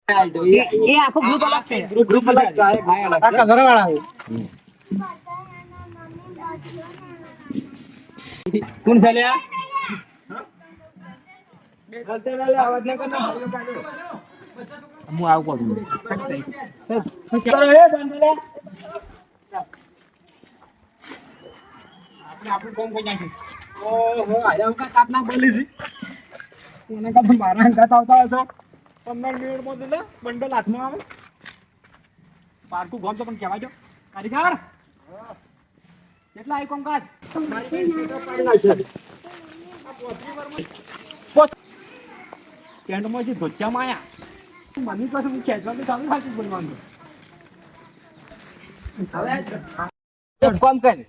એ આખો ગ્રુપ અલગ છે. ગ્રુપ અલગ છે. આ કલર વાળા છે. કોણ ચાલ્યા? હું આવું કરું. આપણે કોમ કોઈ નાખી. ઓહો આયા કા કાપ ના બોલી છે. કોને કા મારા અંગાત આવતા હતો. 15 મિનિટમાં તો ને બંડલ હાથમાં આવે. પાર્કું ગોમ તો પણ કહેવાય જો. કારીગર. કેટલા આઈ કોમ કાજ? કેન્ડમાં જે ધોચ્ચામાં આયા. મની પાસે હું ખેંચવાનું ચાલુ રાખી બોલવાનું. હવે કોમ કર.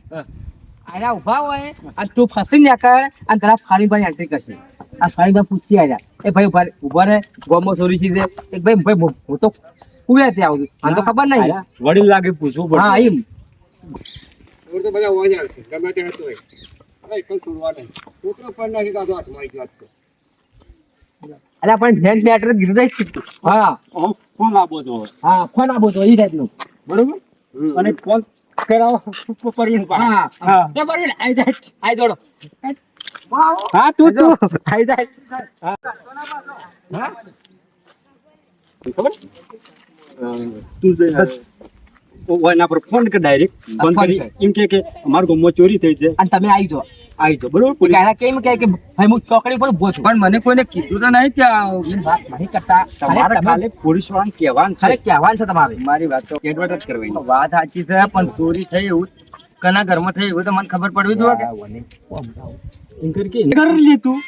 આયા ઉભા હોય અને તું ફસી નીકળ અને તારા ફાળીભાઈ એન્ટ્રી કરશે. આ ફાળીભાઈ પૂછી આવ્યા એ ભાઈ ઉભા રહે ગોમો ચોરી છે એક ભાઈ હું તો કુવે ત્યાં આવું મને તો ખબર નહીં વડીલ લાગે પૂછવું પડે. હા એમ તો બધા અવાજ આવશે ગમે તે હતું હોય હવે એક છોડવા નહીં છોકરો પણ નથી કાઢો હાથમાં આવી વાત છે. અરે પણ જેન્ટ મેટર ગીરું રહી છે. હા ફોન આપો છો. હા ફોન આપો છો એ ટાઈપનું બરોબર અને ફોન કરાવો પરવીન હા હા તે પરવીન આઈ જાય આઈ જોડો હા તું આઈ જાય હા ખબર તું ઓના પર ફોન કર ડાયરેક્ટ ફોન કરી એમ કે અમાર ગામમાં ચોરી થઈ છે અને તમે આવી જાઓ બરોબર પોલીસ કેમ કે ભાઈ હું ચોકડી પર ઉભો છું પણ મને કોઈને કીધું તો નહીં કે વાત નહીં કરતા તમારે ખાલી પોલીસ વાળાને કહેવાનું છે તમારે મારી વાત તો એડવર્ટાઇઝ કરવાની વાત સાચી છે પણ ચોરી થઈ એવું કના ઘરમાં થઈ એવું તો મને ખબર પડવી જોઈએ એમ કર લે તું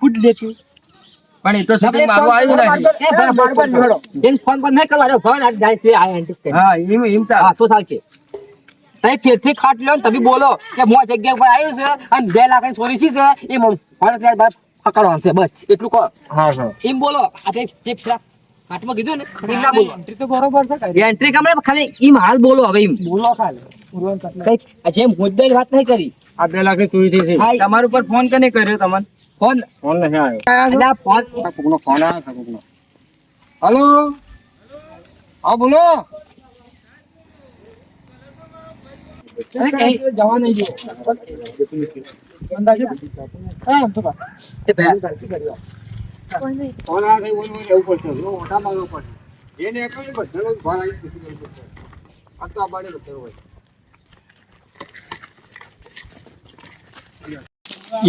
ખુદ લે તું પણ એ તો સબ મારું આવ્યું નહીં એ ફોન પર નહીં કરવાનો ફોન આ જાય છે આ એન્ટિક હા એમ હા તો ચાલશે તઈ ફેરથી ખાટ લ્યો ને તમે બોલો કે હું આ જગ્યા પર આવ્યો છે અને 2 લાખ ની ચોરી છે એ મને ત્યાર બાદ પકડવાનું છે બસ એટલું કહો હા હા એમ બોલો આ તે હાથમાં કીધું ને એમ ના બોલો એન્ટ્રી તો બરોબર છે એન્ટ્રી કમરે ખાલી એમ હાલ બોલો હવે એમ બોલો ખાલી કઈ જેમ મુદ્દાની વાત નહીં કરી આ 2 લાખ ની ચોરી થઈ છે તમારા ઉપર ફોન કને કર્યો તમને ફોન નહીં આવ્યો ફોન કોકનો ફોન આવ્યો છે કોકનો હેલો હા બોલો જવા નહીં અંદાજે હા તો એ બેન ફોન આ ગઈ એવું પડશે ઓટા માંગવો પડશે એને એકલી બધો ફોન આવી પૂછી ગયો આ તો આબાડે બધો હોય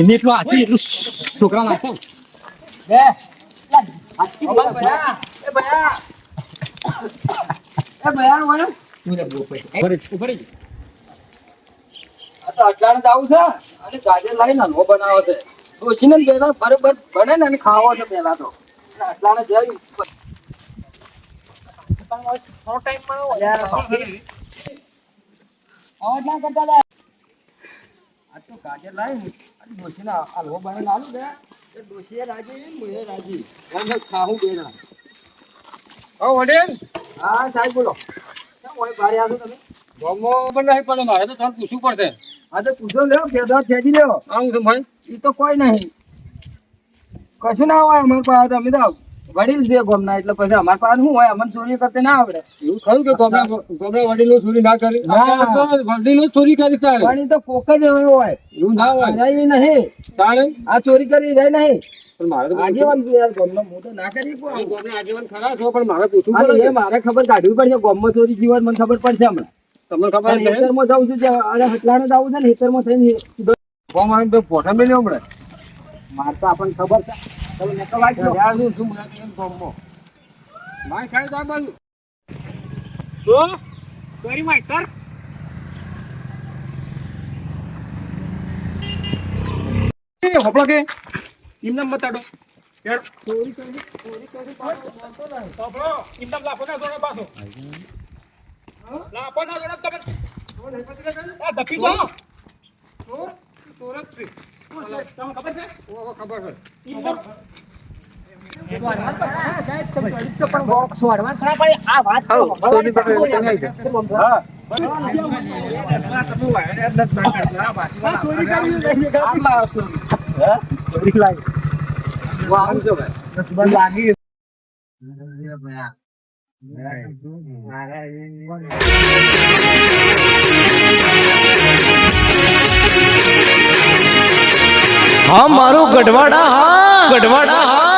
એને એટલું આ છે એટલું છોકરા નાખો બે હાથી ભયા એ ભયા વળો તું ને બો પડી ઉભરી આ તો અટલાણ દાવ છે અને ગાજર લાઈન હલવો બનાવો છે ઓછીને પેલા બરોબર બને ને અને ખાવો છે પેલા તો અટલાણે જાય થોડો ટાઈમ માં યાર આવ ના કરતા લે આ તો ગાજર લાઈન અને ડોશીના હલવો બનાવીને આલું દે એ ડોશીએ રાજી મુએ રાજી મને ખાવું બે જણા ઓ વડીલ હા સાહેબ બોલો કેમ હોય બારે આવો તમે ગોમો પણ નહીં પડે મારે તો થોડું પૂછવું પડશે હા તો પૂછો લ્યો ફેદા ફેદી લ્યો આવું તો ભાઈ એ તો કોઈ નહીં કશું ના હોય અમારે પાસે અમે તો વડીલ છે ગોમના એટલે પછી અમારે પાસે શું હોય અમને ચોરી કરતે ના આવડે એવું ખરું કે ગોમના વડીલો ચોરી ના કરી વડીલો ચોરી કરી ચાલે પણ એ તો કોક જ એવો હોય એવું ના હોય રહી નહીં તાણે આ ચોરી કરી રહી નહીં પણ મારે તો આગેવાન છે યાર ગોમનો હું તો ના કરી કોઈ ગોમને આગેવાન ખરા છો પણ મારે પૂછવું પડે એ મારે ખબર કાઢવી પડશે ગોમમાં ચોરી જીવન મને ખબર પડશે હમણાં તમને ખબર છે હેતરમાં જાઉં છું કે અરે હટલાણે જાવું છે ને હેતરમાં થઈને ગોમ આવીને તો ફોટા મેલ્યો હમણાં માર તો આપણને ખબર છે તમે મેં તો વાંચ્યો યાર શું મને કેમ ગોમમાં માય ખાઈ જા બાજુ તો સોરી માય કર એ હોપલો કે ઇમનામ બતાડો યાર ચોરી કરી હોપલો ઇમનામ લાફો ના જોડે પાછો લાફો ના જોડે તમે આ દફી જાઓ તોરત છે તમને ખબર છે ઓ ખબર છે ઇમનામ સાહેબ તમે પણ બોક્સ વાળવા ખરા પણ આ વાત સોની પર તમે આવી જાવ હા ચોરી કરી ચોરી લાગી વાહ જો ભાઈ લાગી હા મારું ગઢવાડા હા ગઢવાડા હા